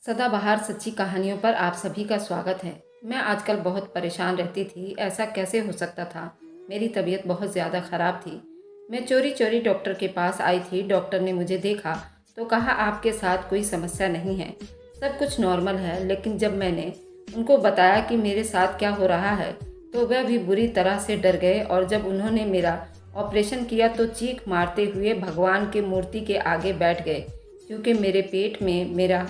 सदाबहार सच्ची कहानियों पर आप सभी का स्वागत है। मैं आजकल बहुत परेशान रहती थी। ऐसा कैसे हो सकता था? मेरी तबीयत बहुत ज़्यादा ख़राब थी। मैं चोरी चोरी डॉक्टर के पास आई थी। डॉक्टर ने मुझे देखा तो कहा आपके साथ कोई समस्या नहीं है, सब कुछ नॉर्मल है। लेकिन जब मैंने उनको बताया कि मेरे साथ क्या हो रहा है तो वह भी बुरी तरह से डर गए। और जब उन्होंने मेरा ऑपरेशन किया तो चीख मारते हुए भगवान के मूर्ति के आगे बैठ गए, क्योंकि मेरे पेट में मेरा।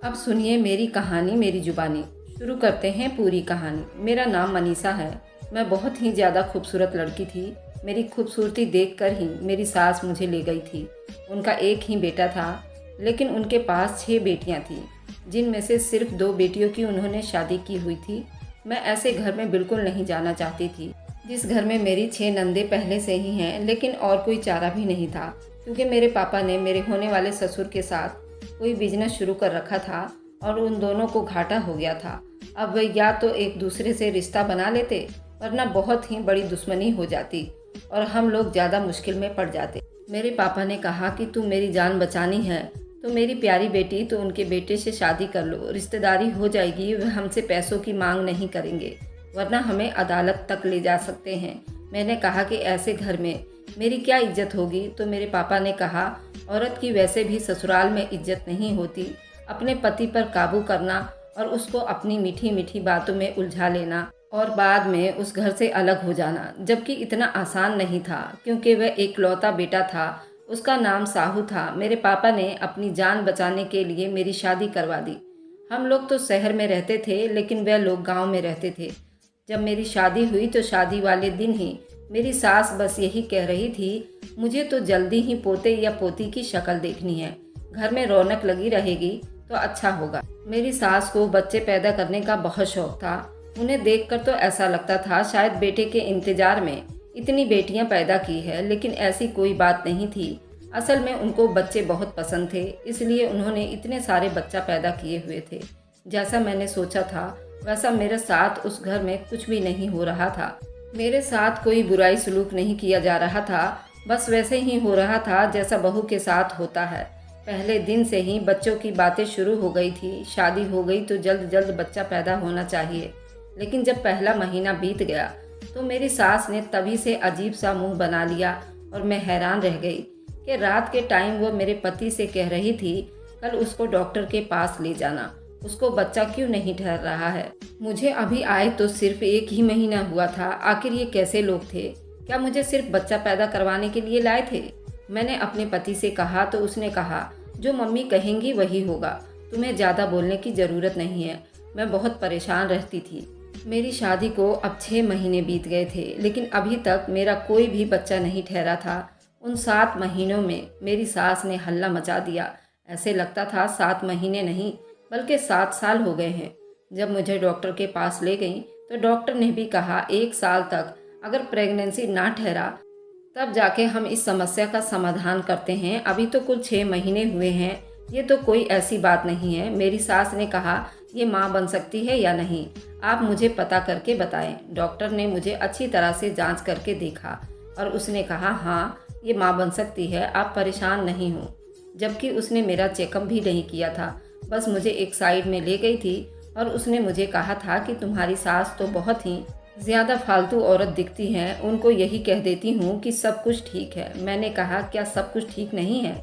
अब सुनिए मेरी कहानी, मेरी जुबानी। शुरू करते हैं पूरी कहानी। मेरा नाम मनीषा है। मैं बहुत ही ज़्यादा खूबसूरत लड़की थी। मेरी खूबसूरती देखकर ही मेरी सास मुझे ले गई थी। उनका एक ही बेटा था, लेकिन उनके पास 6 बेटियां थीं, जिनमें से सिर्फ 2 बेटियों की उन्होंने शादी की हुई थी। मैं ऐसे घर में बिल्कुल नहीं जाना चाहती थी, जिस घर में मेरी 6 नंदे पहले से ही हैं। लेकिन और कोई चारा भी नहीं था, क्योंकि मेरे पापा ने मेरे होने वाले ससुर के साथ कोई बिजनेस शुरू कर रखा था और उन दोनों को घाटा हो गया था। अब वे या तो एक दूसरे से रिश्ता बना लेते, वरना बहुत ही बड़ी दुश्मनी हो जाती और हम लोग ज़्यादा मुश्किल में पड़ जाते। मेरे पापा ने कहा कि तू मेरी जान बचानी है तो मेरी प्यारी बेटी, तो उनके बेटे से शादी कर लो, रिश्तेदारी हो जाएगी। वह हमसे पैसों की मांग नहीं करेंगे, वरना हमें अदालत तक ले जा सकते हैं। मैंने कहा कि ऐसे घर में मेरी क्या इज्जत होगी? तो मेरे पापा ने कहा औरत की वैसे भी ससुराल में इज्जत नहीं होती। अपने पति पर काबू करना और उसको अपनी मीठी मीठी बातों में उलझा लेना और बाद में उस घर से अलग हो जाना, जबकि इतना आसान नहीं था, क्योंकि वह एकलौता बेटा था। उसका नाम साहू था। मेरे पापा ने अपनी जान बचाने के लिए मेरी शादी करवा दी। हम लोग तो शहर में रहते थे, लेकिन वह लोग गांव में रहते थे। जब मेरी शादी हुई तो शादी वाले दिन ही मेरी सास बस यही कह रही थी, मुझे तो जल्दी ही पोते या पोती की शक्ल देखनी है, घर में रौनक लगी रहेगी तो अच्छा होगा। मेरी सास को बच्चे पैदा करने का बहुत शौक था। उन्हें देखकर तो ऐसा लगता था शायद बेटे के इंतजार में इतनी बेटियां पैदा की है, लेकिन ऐसी कोई बात नहीं थी। असल में उनको बच्चे बहुत पसंद थे, इसलिए उन्होंने इतने सारे बच्चा पैदा किए हुए थे। जैसा मैंने सोचा था वैसा मेरे साथ उस घर में कुछ भी नहीं हो रहा था। मेरे साथ कोई बुराई सलूक नहीं किया जा रहा था, बस वैसे ही हो रहा था जैसा बहू के साथ होता है। पहले दिन से ही बच्चों की बातें शुरू हो गई थी। शादी हो गई तो जल्द जल्द बच्चा पैदा होना चाहिए। लेकिन जब पहला महीना बीत गया तो मेरी सास ने तभी से अजीब सा मुंह बना लिया और मैं हैरान रह गई कि रात के टाइम वो मेरे पति से कह रही थी कल उसको डॉक्टर के पास ले जाना, उसको बच्चा क्यों नहीं ठहर रहा है। मुझे अभी आए तो सिर्फ 1 ही महीना हुआ था। आखिर ये कैसे लोग थे? क्या मुझे सिर्फ बच्चा पैदा करवाने के लिए लाए थे? मैंने अपने पति से कहा तो उसने कहा जो मम्मी कहेंगी वही होगा, तुम्हें ज़्यादा बोलने की ज़रूरत नहीं है। मैं बहुत परेशान रहती थी। मेरी शादी को अब 6 महीने बीत गए थे, लेकिन अभी तक मेरा कोई भी बच्चा नहीं ठहरा था। उन 7 महीनों में मेरी सास ने हल्ला मचा दिया। ऐसे लगता था 7 महीने नहीं बल्कि 7 साल हो गए हैं। जब मुझे डॉक्टर के पास ले गई तो डॉक्टर ने भी कहा 1 साल तक अगर प्रेगनेंसी ना ठहरा तब जाके हम इस समस्या का समाधान करते हैं। अभी तो कुल 6 महीने हुए हैं, ये तो कोई ऐसी बात नहीं है। मेरी सास ने कहा ये माँ बन सकती है या नहीं, आप मुझे पता करके बताएं। डॉक्टर ने मुझे अच्छी तरह से जांच करके देखा और उसने कहा हाँ ये माँ बन सकती है, आप परेशान नहीं हो। जबकि उसने मेरा चेकअप भी नहीं किया था, बस मुझे एक साइड में ले गई थी और उसने मुझे कहा था कि तुम्हारी सास तो बहुत ही ज़्यादा फालतू औरत दिखती हैं, उनको यही कह देती हूँ कि सब कुछ ठीक है। मैंने कहा क्या सब कुछ ठीक नहीं है?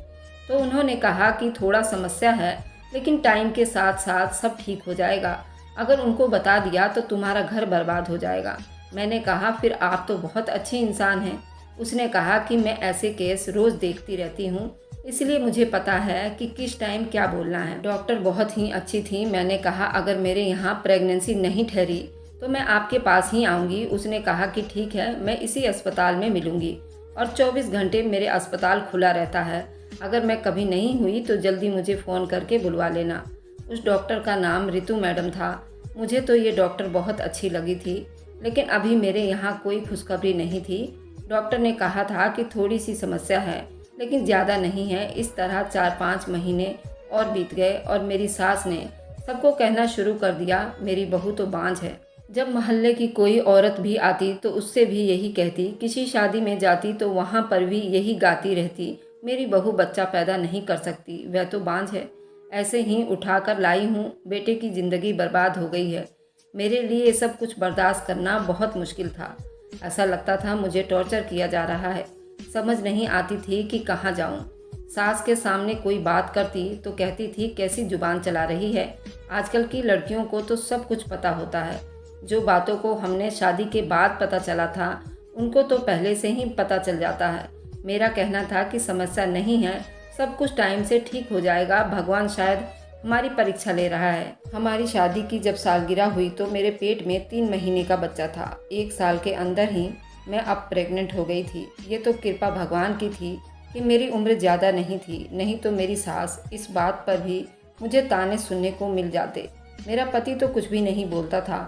तो उन्होंने कहा कि थोड़ा समस्या है, लेकिन टाइम के साथ साथ सब ठीक हो जाएगा। अगर उनको बता दिया तो तुम्हारा घर बर्बाद हो जाएगा। मैंने कहा फिर आप तो बहुत अच्छी इंसान हैं। उसने कहा कि मैं ऐसे केस रोज़ देखती रहती हूँ, इसलिए मुझे पता है कि किस टाइम क्या बोलना है। डॉक्टर बहुत ही अच्छी थी। मैंने कहा अगर मेरे यहाँ प्रेगनेंसी नहीं ठहरी तो मैं आपके पास ही आऊँगी। उसने कहा कि ठीक है, मैं इसी अस्पताल में मिलूँगी और 24 घंटे मेरे अस्पताल खुला रहता है। अगर मैं कभी नहीं हुई तो जल्दी मुझे फ़ोन करके बुलवा लेना। उस डॉक्टर का नाम रितु मैडम था। मुझे तो ये डॉक्टर बहुत अच्छी लगी थी, लेकिन अभी मेरे यहाँ कोई खुशखबरी नहीं थी। डॉक्टर ने कहा था कि थोड़ी सी समस्या है, लेकिन ज़्यादा नहीं है। इस तरह 4-5 महीने और बीत गए और मेरी सास ने सबको कहना शुरू कर दिया मेरी बहू तो बांझ है। जब मोहल्ले की कोई औरत भी आती तो उससे भी यही कहती, किसी शादी में जाती तो वहाँ पर भी यही गाती रहती, मेरी बहू बच्चा पैदा नहीं कर सकती, वह तो बांझ है। ऐसे ही उठाकर लाई हूँ। बेटे की ज़िंदगी बर्बाद हो गई है। मेरे लिए ये सब कुछ बर्दाश्त करना बहुत मुश्किल था। ऐसा लगता था मुझे टॉर्चर किया जा रहा है। समझ नहीं आती थी कि कहाँ जाऊँ। सास के सामने कोई बात करती तो कहती थी कैसी जुबान चला रही है। आजकल की लड़कियों को तो सब कुछ पता होता है। जो बातों को हमने शादी के बाद पता चला था, उनको तो पहले से ही पता चल जाता है। मेरा कहना था कि समस्या नहीं है, सब कुछ टाइम से ठीक हो जाएगा। भगवान शायद हमारी परीक्षा ले रहा है। हमारी शादी की जब सालगिरह हुई तो मेरे पेट में 3 महीने का बच्चा था। 1 साल के अंदर ही मैं अब प्रेग्नेंट हो गई थी। ये तो कृपा भगवान की थी कि मेरी उम्र ज़्यादा नहीं थी, नहीं तो मेरी सास इस बात पर भी मुझे ताने सुनने को मिल जाते। मेरा पति तो कुछ भी नहीं बोलता था,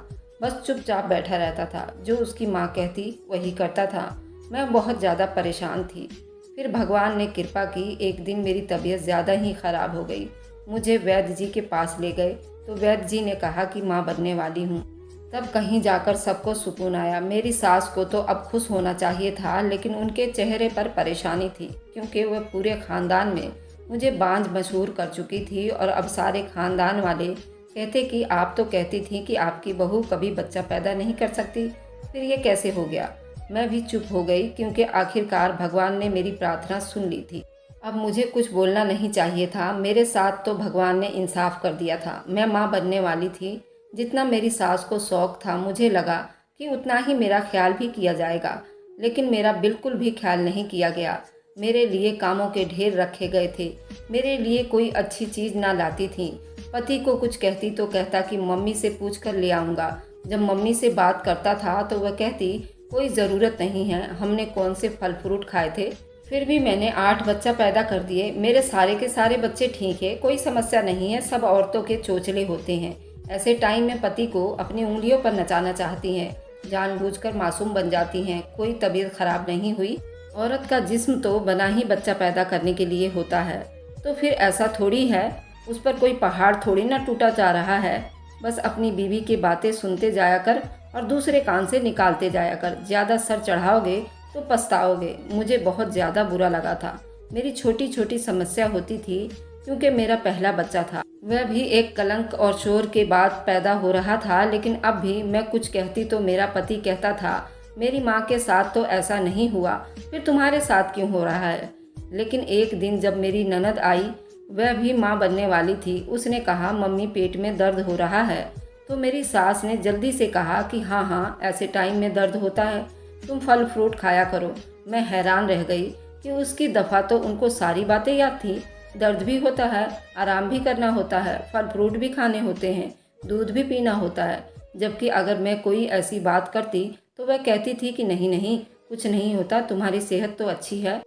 बस चुपचाप बैठा रहता था। जो उसकी माँ कहती वही करता था। मैं बहुत ज़्यादा परेशान थी। फिर भगवान ने कृपा की, एक दिन मेरी तबीयत ज़्यादा ही ख़राब हो गई। मुझे वैद्य जी के पास ले गए तो वैद्य जी ने कहा कि माँ बनने वाली हूँ। तब कहीं जाकर सबको सुकून आया। मेरी सास को तो अब खुश होना चाहिए था, लेकिन उनके चेहरे पर परेशानी थी, क्योंकि वह पूरे ख़ानदान में मुझे बांझ मशहूर कर चुकी थी। और अब सारे ख़ानदान वाले कहते कि आप तो कहती थी कि आपकी बहू कभी बच्चा पैदा नहीं कर सकती, फिर ये कैसे हो गया। मैं भी चुप हो गई, क्योंकि आखिरकार भगवान ने मेरी प्रार्थना सुन ली थी। अब मुझे कुछ बोलना नहीं चाहिए था। मेरे साथ तो भगवान ने इंसाफ कर दिया था। मैं माँ बनने वाली थी। जितना मेरी सास को शौक था, मुझे लगा कि उतना ही मेरा ख्याल भी किया जाएगा, लेकिन मेरा बिल्कुल भी ख्याल नहीं किया गया। मेरे लिए कामों के ढेर रखे गए थे। मेरे लिए कोई अच्छी चीज़ ना लाती थी। पति को कुछ कहती तो कहता कि मम्मी से पूछ कर ले आऊँगा। जब मम्मी से बात करता था तो वह कहती कोई ज़रूरत नहीं है, हमने कौन से फल फ्रूट खाए थे। फिर भी मैंने 8 बच्चा पैदा कर दिए। मेरे सारे के सारे बच्चे ठीक है, कोई समस्या नहीं है। सब औरतों के चोचले होते हैं। ऐसे टाइम में पति को अपनी उंगलियों पर नचाना चाहती हैं, जानबूझकर मासूम बन जाती हैं। कोई तबीयत खराब नहीं हुई। औरत का जिस्म तो बना ही बच्चा पैदा करने के लिए होता है, तो फिर ऐसा थोड़ी है, उस पर कोई पहाड़ थोड़ी ना टूटा जा रहा है। बस अपनी बीवी की बातें सुनते जाया कर और दूसरे कान से निकालते जाया कर। ज़्यादा सर चढ़ाओगे तो पछताओगे। मुझे बहुत ज़्यादा बुरा लगा था। मेरी छोटी छोटी समस्या होती थी, क्योंकि मेरा पहला बच्चा था। वह भी एक कलंक और शोर के बाद पैदा हो रहा था। लेकिन अब भी मैं कुछ कहती तो मेरा पति कहता था मेरी माँ के साथ तो ऐसा नहीं हुआ, फिर तुम्हारे साथ क्यों हो रहा है। लेकिन एक दिन जब मेरी ननद आई, वह भी माँ बनने वाली थी। उसने कहा मम्मी पेट में दर्द हो रहा है। तो मेरी सास ने जल्दी से कहा कि हाँ हाँ, ऐसे टाइम में दर्द होता है, तुम फल फ्रूट खाया करो। मैं हैरान रह गई कि उसकी दफ़ा तो उनको सारी बातें याद थी। दर्द भी होता है, आराम भी करना होता है, फल फ्रूट भी खाने होते हैं, दूध भी पीना होता है। जबकि अगर मैं कोई ऐसी बात करती तो वह कहती थी कि नहीं नहीं, कुछ नहीं होता, तुम्हारी सेहत तो अच्छी है।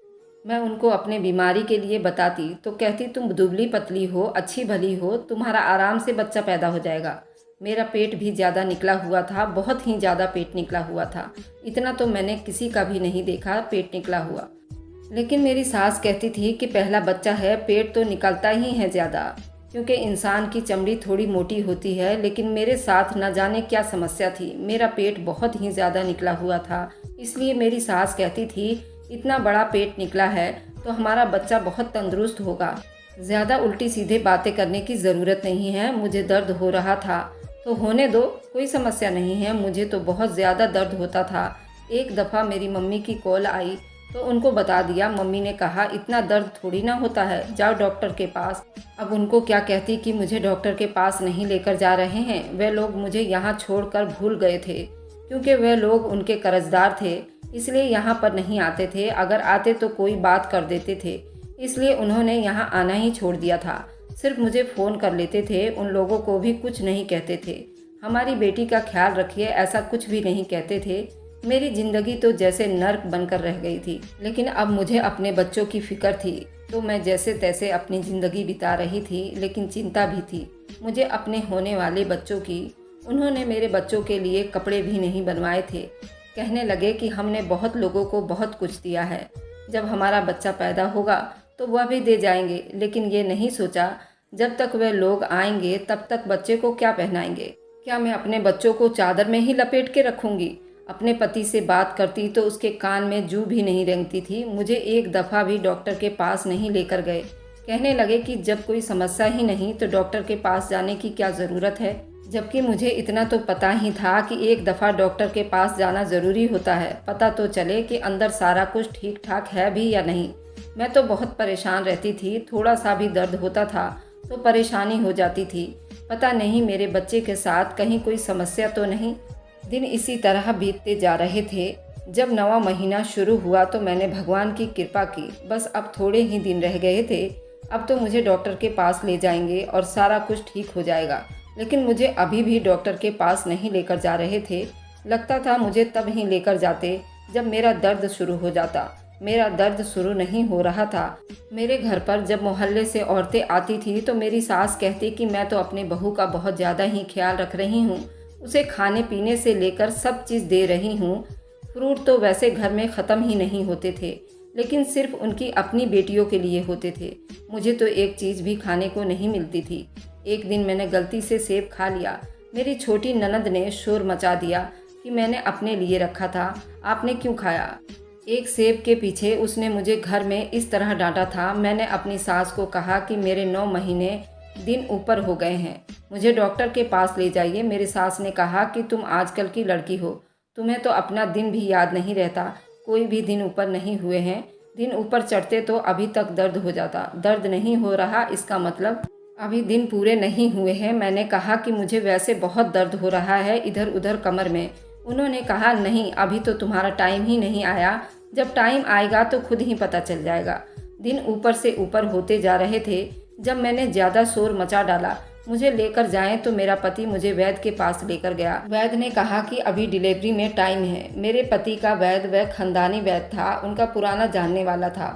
मैं उनको अपने बीमारी के लिए बताती तो कहती तुम दुबली पतली हो, अच्छी भली हो, तुम्हारा आराम से बच्चा पैदा हो जाएगा। मेरा पेट भी ज़्यादा निकला हुआ था, बहुत ही ज़्यादा पेट निकला हुआ था। इतना तो मैंने किसी का भी नहीं देखा पेट निकला हुआ। लेकिन मेरी सास कहती थी कि पहला बच्चा है, पेट तो निकलता ही है ज़्यादा, क्योंकि इंसान की चमड़ी थोड़ी मोटी होती है। लेकिन मेरे साथ न जाने क्या समस्या थी, मेरा पेट बहुत ही ज़्यादा निकला हुआ था। इसलिए मेरी सास कहती थी इतना बड़ा पेट निकला है तो हमारा बच्चा बहुत तंदुरुस्त होगा। ज़्यादा उल्टी सीधे बातें करने की ज़रूरत नहीं है। मुझे दर्द हो रहा था तो होने दो, कोई समस्या नहीं है। मुझे तो बहुत ज़्यादा दर्द होता था। एक दफ़ा मेरी मम्मी की कॉल आई तो उनको बता दिया। मम्मी ने कहा इतना दर्द थोड़ी ना होता है, जाओ डॉक्टर के पास। अब उनको क्या कहती कि मुझे डॉक्टर के पास नहीं लेकर जा रहे हैं। वे लोग मुझे यहाँ छोड़कर भूल गए थे, क्योंकि वे लोग उनके कर्जदार थे, इसलिए यहाँ पर नहीं आते थे। अगर आते तो कोई बात कर देते थे, इसलिए उन्होंने यहाँ आना ही छोड़ दिया था। सिर्फ मुझे फ़ोन कर लेते थे, उन लोगों को भी कुछ नहीं कहते थे। हमारी बेटी का ख्याल रखिए, ऐसा कुछ भी नहीं कहते थे। मेरी ज़िंदगी तो जैसे नर्क बनकर रह गई थी। लेकिन अब मुझे अपने बच्चों की फ़िक्र थी, तो मैं जैसे तैसे अपनी ज़िंदगी बिता रही थी। लेकिन चिंता भी थी मुझे अपने होने वाले बच्चों की। उन्होंने मेरे बच्चों के लिए कपड़े भी नहीं बनवाए थे। कहने लगे कि हमने बहुत लोगों को बहुत कुछ दिया है, जब हमारा बच्चा पैदा होगा तो वह भी दे जाएंगे। लेकिन ये नहीं सोचा जब तक वह लोग आएंगे तब तक बच्चे को क्या पहनाएंगे। क्या मैं अपने बच्चों को चादर में ही लपेट के रखूंगी। अपने पति से बात करती तो उसके कान में जू भी नहीं रेंगती थी। मुझे एक दफ़ा भी डॉक्टर के पास नहीं लेकर गए। कहने लगे कि जब कोई समस्या ही नहीं तो डॉक्टर के पास जाने की क्या ज़रूरत है। जबकि मुझे इतना तो पता ही था कि एक दफ़ा डॉक्टर के पास जाना ज़रूरी होता है, पता तो चले कि अंदर सारा कुछ ठीक ठाक है भी या नहीं। मैं तो बहुत परेशान रहती थी, थोड़ा सा भी दर्द होता था तो परेशानी हो जाती थी। पता नहीं मेरे बच्चे के साथ कहीं कोई समस्या तो नहीं। दिन इसी तरह बीतते जा रहे थे। जब 9वां महीना शुरू हुआ तो मैंने भगवान की कृपा की, बस अब थोड़े ही दिन रह गए थे। अब तो मुझे डॉक्टर के पास ले जाएंगे और सारा कुछ ठीक हो जाएगा। लेकिन मुझे अभी भी डॉक्टर के पास नहीं लेकर जा रहे थे। लगता था मुझे तब ही लेकर जाते जब मेरा दर्द शुरू हो जाता। मेरा दर्द शुरू नहीं हो रहा था। मेरे घर पर जब मोहल्ले से औरतें आती थी तो मेरी सास कहती कि मैं तो अपनी बहू का बहुत ज़्यादा ही ख्याल रख रही हूँ, उसे खाने पीने से लेकर सब चीज़ दे रही हूँ। फ्रूट तो वैसे घर में ख़त्म ही नहीं होते थे, लेकिन सिर्फ उनकी अपनी बेटियों के लिए होते थे। मुझे तो एक चीज़ भी खाने को नहीं मिलती थी। एक दिन मैंने गलती से सेब खा लिया। मेरी छोटी ननद ने शोर मचा दिया कि मैंने अपने लिए रखा था, आपने क्यों खाया। एक सेब के पीछे उसने मुझे घर में इस तरह डांटा था। मैंने अपनी सास को कहा कि मेरे 9 महीने दिन ऊपर हो गए हैं, मुझे डॉक्टर के पास ले जाइए। मेरी सास ने कहा कि तुम आजकल की लड़की हो, तुम्हें तो अपना दिन भी याद नहीं रहता। कोई भी दिन ऊपर नहीं हुए हैं, दिन ऊपर चढ़ते तो अभी तक दर्द हो जाता। दर्द नहीं हो रहा इसका मतलब अभी दिन पूरे नहीं हुए हैं। मैंने कहा कि मुझे वैसे बहुत दर्द हो रहा है इधर उधर कमर में। उन्होंने कहा नहीं, अभी तो तुम्हारा टाइम ही नहीं आया, जब टाइम आएगा तो खुद ही पता चल जाएगा। दिन ऊपर से ऊपर होते जा रहे थे। जब मैंने ज़्यादा शोर मचा डाला मुझे लेकर जाएं तो मेरा पति मुझे वैद्य के पास लेकर गया। वैद्य ने कहा कि अभी डिलीवरी में टाइम है। मेरे पति का वैद्य वह खानदानी वैद्य था, उनका पुराना जानने वाला था।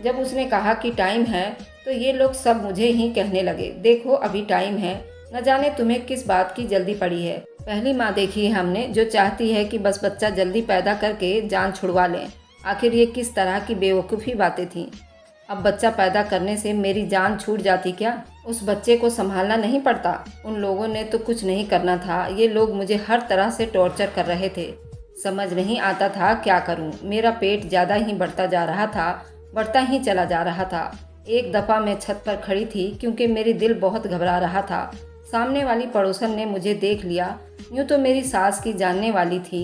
जब उसने कहा कि टाइम है तो ये लोग सब मुझे ही कहने लगे, देखो अभी टाइम है, न जाने तुम्हें किस बात की जल्दी पड़ी है। पहली माँ देखी है हमने जो चाहती है कि बस बच्चा जल्दी पैदा करके जान छुड़वा लें। आखिर ये किस तरह की बेवकूफ़ी बातें थीं। अब बच्चा पैदा करने से मेरी जान छूट जाती क्या? उस बच्चे को संभालना नहीं पड़ता? उन लोगों ने तो कुछ नहीं करना था। ये लोग मुझे हर तरह से टॉर्चर कर रहे थे। समझ नहीं आता था क्या करूं। मेरा पेट ज़्यादा ही बढ़ता जा रहा था, बढ़ता ही चला जा रहा था। एक दफ़ा मैं छत पर खड़ी थी क्योंकि मेरी दिल बहुत घबरा रहा था। सामने वाली पड़ोसन ने मुझे देख लिया। यूँ तो मेरी सास की जानने वाली थी,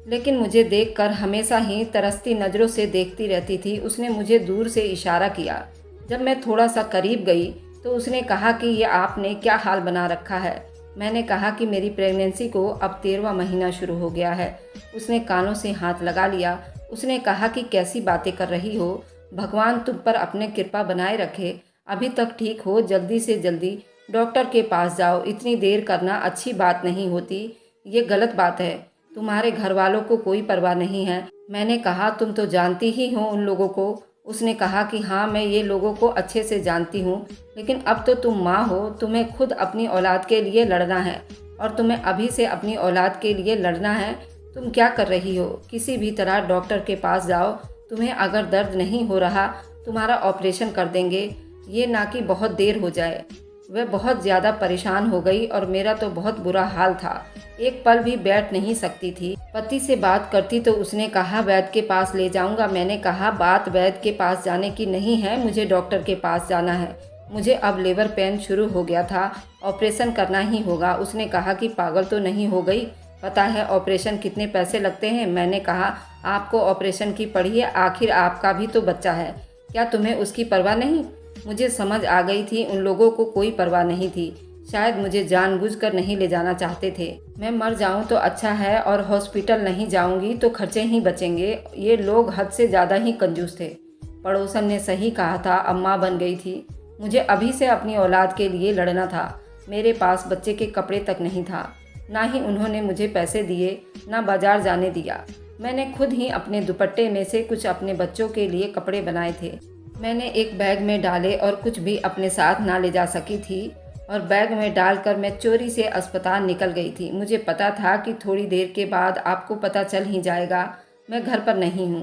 लेकिन मुझे देखकर हमेशा ही तरसती नज़रों से देखती रहती थी। उसने मुझे दूर से इशारा किया। जब मैं थोड़ा सा करीब गई तो उसने कहा कि ये आपने क्या हाल बना रखा है। मैंने कहा कि मेरी प्रेगनेंसी को अब 13वां महीना शुरू हो गया है। उसने कानों से हाथ लगा लिया। उसने कहा कि कैसी बातें कर रही हो, भगवान तुम पर अपने कृपा बनाए रखे। अभी तक ठीक हो, जल्दी से जल्दी डॉक्टर के पास जाओ। इतनी देर करना अच्छी बात नहीं होती, ये गलत बात है। तुम्हारे घर वालों को कोई परवाह नहीं है। मैंने कहा तुम तो जानती ही हो उन लोगों को। उसने कहा कि हाँ मैं ये लोगों को अच्छे से जानती हूँ, लेकिन अब तो तुम माँ हो, तुम्हें खुद अपनी औलाद के लिए लड़ना है और तुम्हें अभी से अपनी औलाद के लिए लड़ना है। तुम क्या कर रही हो? किसी भी तरह डॉक्टर के पास जाओ। तुम्हें अगर दर्द नहीं हो रहा तुम्हारा ऑपरेशन कर देंगे, ये ना कि बहुत देर हो जाए। वह बहुत ज़्यादा परेशान हो गई और मेरा तो बहुत बुरा हाल था। एक पल भी बैठ नहीं सकती थी। पति से बात करती तो उसने कहा वैद्य के पास ले जाऊंगा। मैंने कहा बात वैद्य के पास जाने की नहीं है, मुझे डॉक्टर के पास जाना है। मुझे अब लेबर पेन शुरू हो गया था, ऑपरेशन करना ही होगा। उसने कहा कि पागल तो नहीं हो गई, पता है ऑपरेशन कितने पैसे लगते हैं। मैंने कहा आपको ऑपरेशन की पड़ी है, आखिर आपका भी तो बच्चा है, क्या तुम्हें उसकी परवाह नहीं? मुझे समझ आ गई थी उन लोगों को कोई परवाह नहीं थी। शायद मुझे जानबूझकर नहीं ले जाना चाहते थे। मैं मर जाऊं तो अच्छा है और हॉस्पिटल नहीं जाऊंगी तो खर्चे ही बचेंगे। ये लोग हद से ज़्यादा ही कंजूस थे। पड़ोसन ने सही कहा था, अम्मा बन गई थी। मुझे अभी से अपनी औलाद के लिए लड़ना था। मेरे पास बच्चे के कपड़े तक नहीं था, ना ही उन्होंने मुझे पैसे दिए, ना बाजार जाने दिया। मैंने खुद ही अपने दुपट्टे में से कुछ अपने बच्चों के लिए कपड़े बनाए थे। मैंने एक बैग में डाले और कुछ भी अपने साथ ना ले जा सकी थी और बैग में डालकर मैं चोरी से अस्पताल निकल गई थी। मुझे पता था कि थोड़ी देर के बाद आपको पता चल ही जाएगा मैं घर पर नहीं हूँ,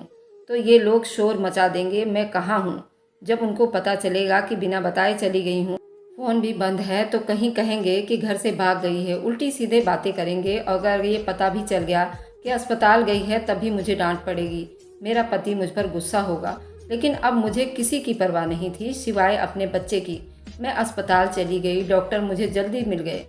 तो ये लोग शोर मचा देंगे मैं कहाँ हूँ। जब उनको पता चलेगा कि बिना बताए चली गई हूँ, फ़ोन भी बंद है, तो कहीं कहेंगे कि घर से भाग गई है, उल्टी सीधे बातें करेंगे। अगर ये पता भी चल गया कि अस्पताल गई है तब भी मुझे डांट पड़ेगी। मेरा पति मुझ पर गुस्सा होगा। लेकिन अब मुझे किसी की परवाह नहीं थी सिवाय अपने बच्चे की। मैं अस्पताल चली गई। डॉक्टर मुझे जल्दी मिल गए।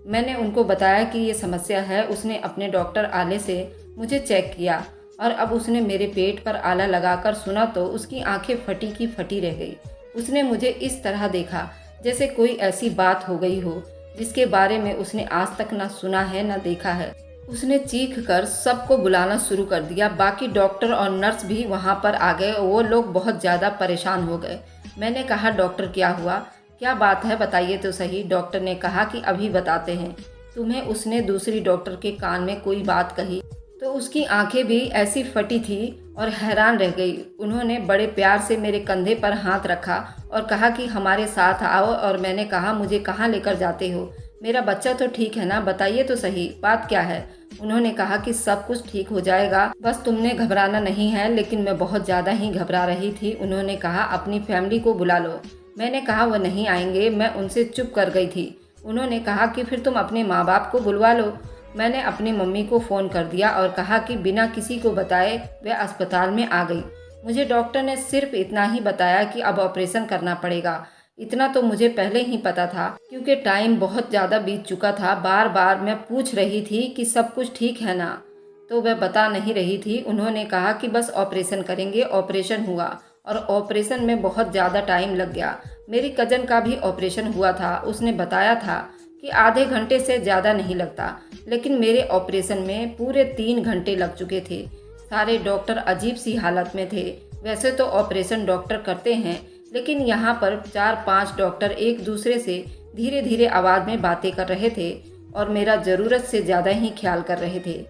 मैंने उनको बताया कि ये समस्या है। उसने अपने डॉक्टर आले से मुझे चेक किया और अब उसने मेरे पेट पर आला लगाकर सुना तो उसकी आंखें फटी की फटी रह गई। उसने मुझे इस तरह देखा जैसे कोई ऐसी बात हो गई हो जिसके बारे में उसने आज तक ना सुना है ना देखा है। उसने चीख कर सबको बुलाना शुरू कर दिया। बाकी डॉक्टर और नर्स भी वहाँ पर आ गए। वो लोग बहुत ज़्यादा परेशान हो गए। मैंने कहा, डॉक्टर क्या हुआ, क्या बात है, बताइए तो सही। डॉक्टर ने कहा कि अभी बताते हैं तुम्हें। उसने दूसरी डॉक्टर के कान में कोई बात कही तो उसकी आंखें भी ऐसी फटी थी और हैरान रह गई। उन्होंने बड़े प्यार से मेरे कंधे पर हाथ रखा और कहा कि हमारे साथ आओ। और मैंने कहा, मुझे कहाँ लेकर जाते हो, मेरा बच्चा तो ठीक है ना, बताइए तो सही, बात क्या है। उन्होंने कहा कि सब कुछ ठीक हो जाएगा, बस तुमने घबराना नहीं है। लेकिन मैं बहुत ज़्यादा ही घबरा रही थी। उन्होंने कहा, अपनी फैमिली को बुला लो। मैंने कहा, वह नहीं आएंगे। मैं उनसे चुप कर गई थी। उन्होंने कहा कि फिर तुम अपने माँ बाप को बुलवा लो। मैंने अपनी मम्मी को फ़ोन कर दिया और कहा कि बिना किसी को बताए वह अस्पताल में आ गई। मुझे डॉक्टर ने सिर्फ इतना ही बताया कि अब ऑपरेशन करना पड़ेगा। इतना तो मुझे पहले ही पता था क्योंकि टाइम बहुत ज़्यादा बीत चुका था। बार बार मैं पूछ रही थी कि सब कुछ ठीक है ना, तो वह बता नहीं रही थी। उन्होंने कहा कि बस ऑपरेशन करेंगे। ऑपरेशन हुआ और ऑपरेशन में बहुत ज़्यादा टाइम लग गया। मेरी कज़न का भी ऑपरेशन हुआ था। उसने बताया था कि आधे घंटे से ज़्यादा नहीं लगता, लेकिन मेरे ऑपरेशन में पूरे 3 घंटे लग चुके थे। सारे डॉक्टर अजीब सी हालत में थे। वैसे तो ऑपरेशन डॉक्टर करते हैं, लेकिन यहाँ पर 4-5 डॉक्टर एक दूसरे से धीरे धीरे आवाज़ में बातें कर रहे थे और मेरा ज़रूरत से ज़्यादा ही ख्याल कर रहे थे।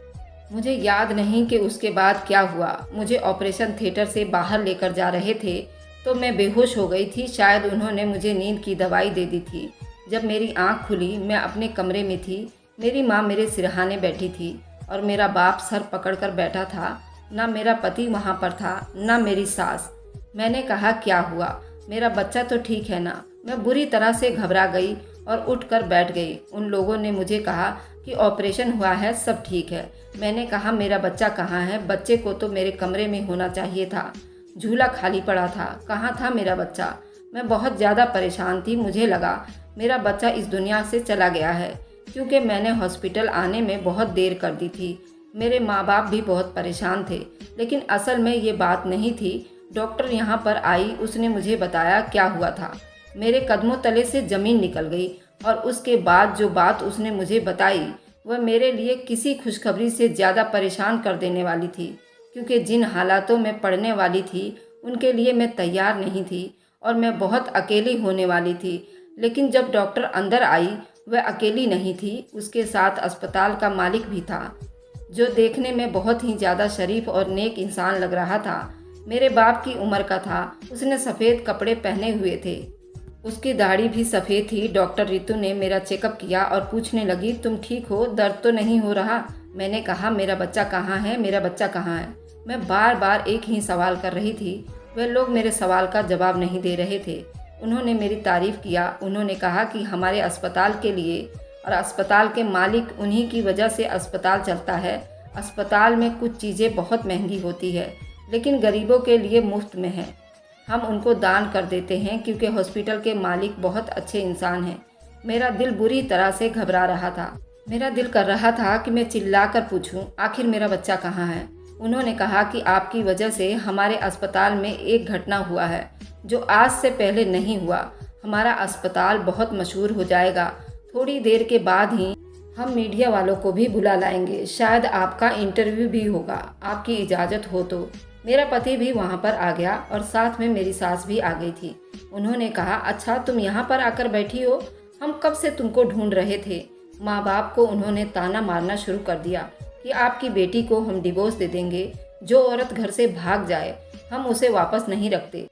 मुझे याद नहीं कि उसके बाद क्या हुआ। मुझे ऑपरेशन थिएटर से बाहर लेकर जा रहे थे तो मैं बेहोश हो गई थी। शायद उन्होंने मुझे नींद की दवाई दे दी थी। जब मेरी आँख खुली, मैं अपने कमरे में थी। मेरी माँ मेरे सिरहाने बैठी थी और मेरा बाप सर पकड़कर बैठा था। ना मेरा पति वहाँ पर था, ना मेरी सास। मैंने कहा, क्या हुआ, मेरा बच्चा तो ठीक है ना। मैं बुरी तरह से घबरा गई और उठकर बैठ गई। उन लोगों ने मुझे कहा कि ऑपरेशन हुआ है, सब ठीक है। मैंने कहा, मेरा बच्चा कहाँ है, बच्चे को तो मेरे कमरे में होना चाहिए था। झूला खाली पड़ा था, कहाँ था मेरा बच्चा। मैं बहुत ज़्यादा परेशान थी। मुझे लगा मेरा बच्चा इस दुनिया से चला गया है क्योंकि मैंने हॉस्पिटल आने में बहुत देर कर दी थी। मेरे माँ बाप भी बहुत परेशान थे, लेकिन असल में ये बात नहीं थी। डॉक्टर यहाँ पर आई। उसने मुझे बताया क्या हुआ था। मेरे कदमों तले से ज़मीन निकल गई और उसके बाद जो बात उसने मुझे बताई वह मेरे लिए किसी खुशखबरी से ज़्यादा परेशान कर देने वाली थी, क्योंकि जिन हालातों में पड़ने वाली थी उनके लिए मैं तैयार नहीं थी और मैं बहुत अकेली होने वाली थी। लेकिन जब डॉक्टर अंदर आई, वह अकेली नहीं थी, उसके साथ अस्पताल का मालिक भी था, जो देखने में बहुत ही ज़्यादा शरीफ और नेक इंसान लग रहा था। मेरे बाप की उम्र का था। उसने सफ़ेद कपड़े पहने हुए थे, उसकी दाढ़ी भी सफ़ेद थी। डॉक्टर रितु ने मेरा चेकअप किया और पूछने लगी, तुम ठीक हो, दर्द तो नहीं हो रहा। मैंने कहा, मेरा बच्चा कहाँ है, मेरा बच्चा कहाँ है। मैं बार बार एक ही सवाल कर रही थी। वह लोग मेरे सवाल का जवाब नहीं दे रहे थे। उन्होंने मेरी तारीफ़ किया। उन्होंने कहा कि हमारे अस्पताल के लिए और अस्पताल के मालिक उन्हीं की वजह से अस्पताल चलता है। अस्पताल में कुछ चीज़ें बहुत महंगी होती है, लेकिन गरीबों के लिए मुफ्त में है। हम उनको दान कर देते हैं क्योंकि हॉस्पिटल के मालिक बहुत अच्छे इंसान हैं। मेरा दिल बुरी तरह से घबरा रहा था। मेरा दिल कर रहा था कि मैं चिल्लाकर पूछूं, आखिर मेरा बच्चा कहाँ है। उन्होंने कहा कि आपकी वजह से हमारे अस्पताल में एक घटना हुआ है जो आज से पहले नहीं हुआ। हमारा अस्पताल बहुत मशहूर हो जाएगा। थोड़ी देर के बाद ही हम मीडिया वालों को भी बुला लाएंगे। शायद आपका इंटरव्यू भी होगा, आपकी इजाज़त हो तो। मेरा पति भी वहाँ पर आ गया और साथ में मेरी सास भी आ गई थी। उन्होंने कहा, अच्छा तुम यहाँ पर आकर बैठी हो, हम कब से तुमको ढूंढ रहे थे। माँ बाप को उन्होंने ताना मारना शुरू कर दिया कि आपकी बेटी को हम डिवोर्स दे देंगे। जो औरत घर से भाग जाए हम उसे वापस नहीं रखते।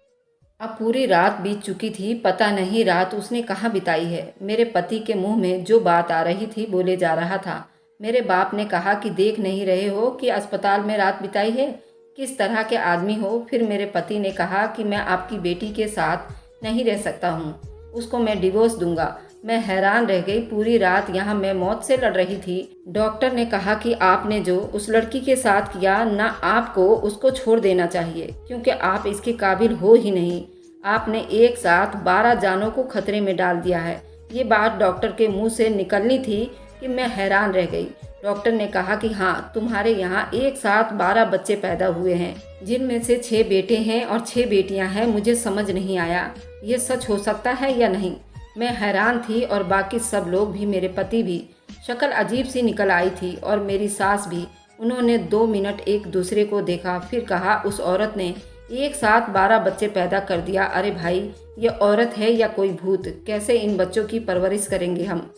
अब पूरी रात बीत चुकी थी, पता नहीं रात उसने कहाँ बिताई है। मेरे पति के मुंह में जो बात आ रही थी बोले जा रहा था। मेरे बाप ने कहा कि देख नहीं रहे हो कि अस्पताल में रात बिताई है, किस तरह के आदमी हो। फिर मेरे पति ने कहा कि मैं आपकी बेटी के साथ नहीं रह सकता हूँ, उसको मैं डिवोर्स दूंगा। मैं हैरान रह गई। पूरी रात यहाँ मैं मौत से लड़ रही थी। डॉक्टर ने कहा कि आपने जो उस लड़की के साथ किया ना, आपको उसको छोड़ देना चाहिए क्योंकि आप इसके काबिल हो ही नहीं। आपने एक साथ 12 जानों को खतरे में डाल दिया है। ये बात डॉक्टर के मुंह से निकलनी थी कि मैं हैरान रह गई। डॉक्टर ने कहा कि हाँ, तुम्हारे यहाँ एक साथ 12 बच्चे पैदा हुए हैं, जिनमें से 6 बेटे हैं और 6 बेटियां हैं। मुझे समझ नहीं आया ये सच हो सकता है या नहीं। मैं हैरान थी और बाकी सब लोग भी, मेरे पति भी। शक्ल अजीब सी निकल आई थी और मेरी सास भी। उन्होंने 2 मिनट एक दूसरे को देखा, फिर कहा, उस औरत ने एक साथ 12 बच्चे पैदा कर दिया। अरे भाई, ये औरत है या कोई भूत? कैसे इन बच्चों की परवरिश करेंगे हम?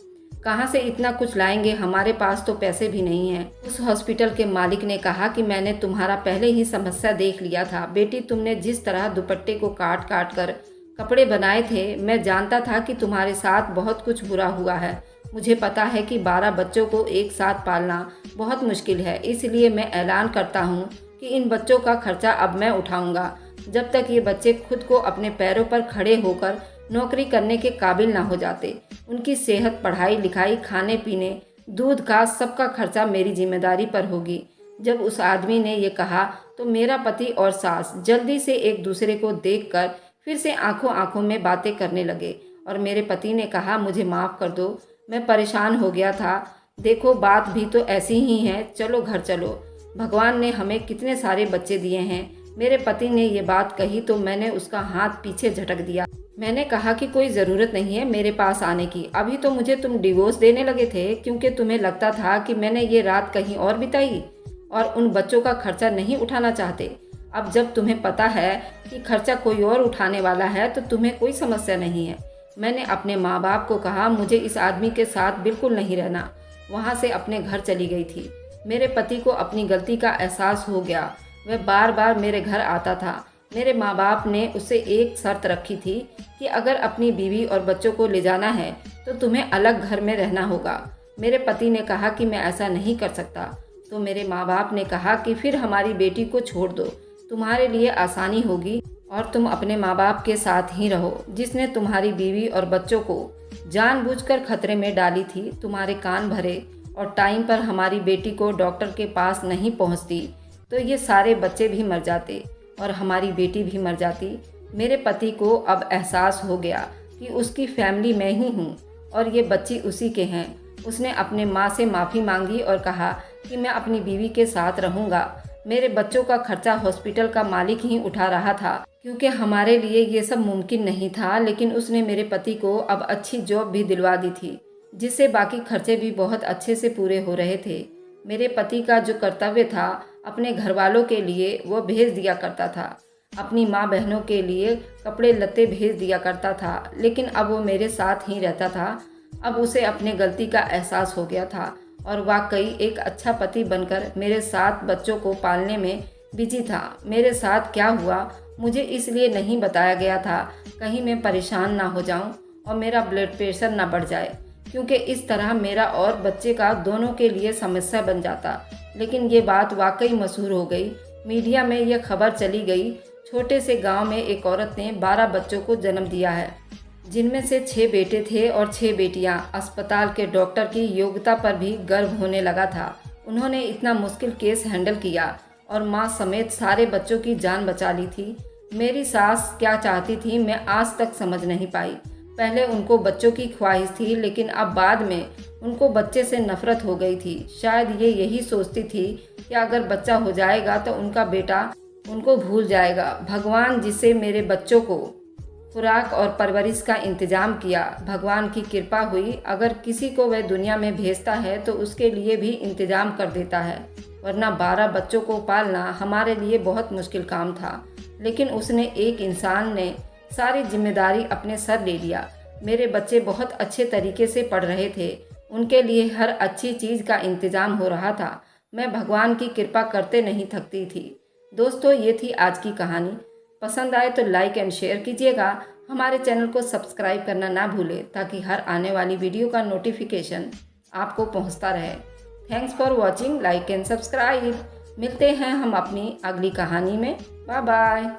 कहाँ से इतना कुछ लाएंगे? हमारे पास तो पैसे भी नहीं हैं। उस हॉस्पिटल के मालिक ने कहा कि मैंने तुम्हारा पहले ही समस्या देख लिया था बेटी। तुमने जिस तरह दुपट्टे को काट काट कर कपड़े बनाए थे, मैं जानता था कि तुम्हारे साथ बहुत कुछ बुरा हुआ है। मुझे पता है कि 12 बच्चों को एक साथ पालना बहुत मुश्किल है, इसलिए मैं ऐलान करता हूँ कि इन बच्चों का खर्चा अब मैं उठाऊंगा जब तक ये बच्चे खुद को अपने पैरों पर खड़े होकर नौकरी करने के काबिल ना हो जाते। उनकी सेहत, पढ़ाई लिखाई, खाने पीने, दूध का सबका खर्चा मेरी जिम्मेदारी पर होगी। जब उस आदमी ने ये कहा तो मेरा पति और सास जल्दी से एक दूसरे को देखकर फिर से आंखों आंखों में बातें करने लगे और मेरे पति ने कहा, मुझे माफ़ कर दो, मैं परेशान हो गया था। देखो, बात भी तो ऐसी ही है, चलो घर चलो। भगवान ने हमें कितने सारे बच्चे दिए हैं। मेरे पति ने ये बात कही तो मैंने उसका हाथ पीछे झटक दिया। मैंने कहा कि कोई ज़रूरत नहीं है मेरे पास आने की। अभी तो मुझे तुम डिवोर्स देने लगे थे क्योंकि तुम्हें लगता था कि मैंने ये रात कहीं और बिताई और उन बच्चों का खर्चा नहीं उठाना चाहते। अब जब तुम्हें पता है कि खर्चा कोई और उठाने वाला है तो तुम्हें कोई समस्या नहीं है। मैंने अपने माँ बाप को कहा मुझे इस आदमी के साथ बिल्कुल नहीं रहना। वहाँ से अपने घर चली गई थी। मेरे पति को अपनी गलती का एहसास हो गया। वह बार बार मेरे घर आता था। मेरे माँ बाप ने उससे एक शर्त रखी थी कि अगर अपनी बीवी और बच्चों को ले जाना है तो तुम्हें अलग घर में रहना होगा। मेरे पति ने कहा कि मैं ऐसा नहीं कर सकता। तो मेरे माँ बाप ने कहा कि फिर हमारी बेटी को छोड़ दो, तुम्हारे लिए आसानी होगी और तुम अपने माँ बाप के साथ ही रहो। जिसने तुम्हारी बीवी और बच्चों को जानबूझकर खतरे में डाली थी। तुम्हारे कान भरे और टाइम पर हमारी बेटी को डॉक्टर के पास नहीं पहुँचती तो ये सारे बच्चे भी मर जाते और हमारी बेटी भी मर जाती। मेरे पति को अब एहसास हो गया कि उसकी फैमिली मैं ही हूँ और ये बच्ची उसी के हैं। उसने अपने माँ से माफ़ी मांगी और कहा कि मैं अपनी बीवी के साथ रहूँगा। मेरे बच्चों का खर्चा हॉस्पिटल का मालिक ही उठा रहा था क्योंकि हमारे लिए ये सब मुमकिन नहीं था। लेकिन उसने मेरे पति को अब अच्छी जॉब भी दिलवा दी थी जिससे बाकी खर्चे भी बहुत अच्छे से पूरे हो रहे थे। मेरे पति का जो कर्तव्य था अपने घर वालों के लिए वो भेज दिया करता था, अपनी माँ बहनों के लिए कपड़े लत्ते भेज दिया करता था, लेकिन अब वो मेरे साथ ही रहता था। अब उसे अपने गलती का एहसास हो गया था और वाकई एक अच्छा पति बनकर मेरे 7 बच्चों को पालने में बिजी था। मेरे साथ क्या हुआ मुझे इसलिए नहीं बताया गया था कहीं मैं परेशान ना हो जाऊं और मेरा ब्लड प्रेशर ना बढ़ जाए, क्योंकि इस तरह मेरा और बच्चे का दोनों के लिए समस्या बन जाता। लेकिन ये बात वाकई मशहूर हो गई। मीडिया में यह खबर चली गई, छोटे से गांव में एक औरत ने 12 बच्चों को जन्म दिया है, जिनमें से 6 बेटे थे और 6 बेटियां। अस्पताल के डॉक्टर की योग्यता पर भी गर्व होने लगा था। उन्होंने इतना मुश्किल केस हैंडल किया और माँ समेत सारे बच्चों की जान बचा ली थी। मेरी सास क्या चाहती थी मैं आज तक समझ नहीं पाई। पहले उनको बच्चों की ख्वाहिश थी, लेकिन अब बाद में उनको बच्चे से नफरत हो गई थी। शायद ये यही सोचती थी कि अगर बच्चा हो जाएगा तो उनका बेटा उनको भूल जाएगा। भगवान जिससे मेरे बच्चों को खुराक और परवरिश का इंतजाम किया, भगवान की कृपा हुई। अगर किसी को वह दुनिया में भेजता है तो उसके लिए भी इंतजाम कर देता है, वरना 12 बच्चों को पालना हमारे लिए बहुत मुश्किल काम था। लेकिन उसने, एक इंसान ने, सारी जिम्मेदारी अपने सर ले लिया। मेरे बच्चे बहुत अच्छे तरीके से पढ़ रहे थे, उनके लिए हर अच्छी चीज़ का इंतज़ाम हो रहा था। मैं भगवान की कृपा करते नहीं थकती थी। दोस्तों, ये थी आज की कहानी। पसंद आए तो लाइक एंड शेयर कीजिएगा। हमारे चैनल को सब्सक्राइब करना ना भूलें ताकि हर आने वाली वीडियो का नोटिफिकेशन आपको पहुंचता रहे। Thanks for watching, like and subscribe. मिलते हैं हम अपनी अगली कहानी में। Bye bye.